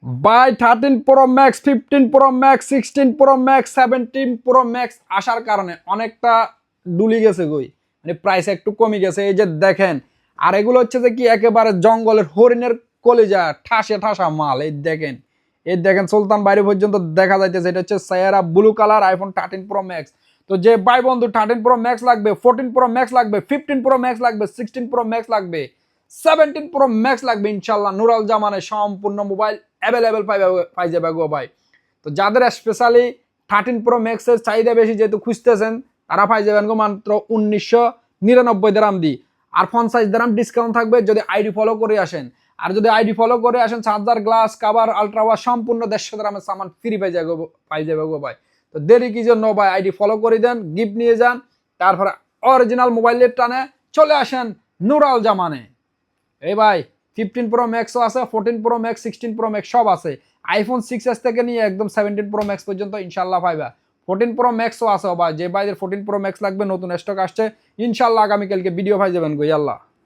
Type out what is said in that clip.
By 13 pro max 15 pro max 16 pro max 17 pro max আসার কারণে অনেকটা ডুলি গেছে গই, মানে প্রাইস একটু কমে গেছে। এই যে দেখেন, আর এগুলো হচ্ছে যে কি একেবারে জঙ্গলের হরিণের কলিজা ঠাসে ঠাসা মাল। এই দেখেন সুলতান বাইরে পর্যন্ত দেখা যাইতেছে। এটা হচ্ছে Saiyaara blue colour iPhone 13 pro max. তো যে ভাই বন্ধু 13 প্রো ম্যাক্স লাগবে, 14 প্রো ম্যাক্স লাগবে, 15 প্রো ম্যাক্স লাগবে, 16 প্রো ম্যাক্স লাগবে, 17 প্রো ম্যাক্স লাগবে, ইনশাল্লাহ নুরাল জামানে সম্পূর্ণ মোবাইল অ্যাভেলেবেল পাই যাবে গো ভাই। তো যাদের স্পেশালি 13 প্রো ম্যাক্সের চাহিদা বেশি যেহেতু খুঁজতেছেন, তারা পাই যাবেন গো মাত্র 1999 দিরাম দি। আর 50 দিরাম ডিসকাউন্ট থাকবে যদি আইডি ফলো করে আসেন। আর যদি আইডি ফলো করে আসেন, চার্জার, গ্লাস, কাভার, আলট্রাওয়ার সম্পূর্ণ 150 দিরামের সামান ফ্রি পাই যাবে গো ভাই। তো দেরি কি জন্য ভাই, আইডি ফলো করে দেন, গিফট নিয়ে যান, তারপরে অরিজিনাল মোবাইলের টানে চলে আসেন নুরাল জামানে। এই ভাই 15 প্রো ম্যাক্সও আছে, 14 প্রো ম্যাক্স, 16 প্রো ম্যাক্স সব আছে। আইফোন 6s থেকে নিয়ে একদম 17 প্রো ম্যাক্স পর্যন্ত ইনশাল্লাহ পাইবা। 14 প্রো ম্যাক্সও আছে ভাই, যে ভাইদের 14 প্রো ম্যাক্স লাগবে নতুন স্টক আসছে ইনশাল্লাহ আগামীকালকে ভিডিও পাই যাবেন গো। আল্লাহ।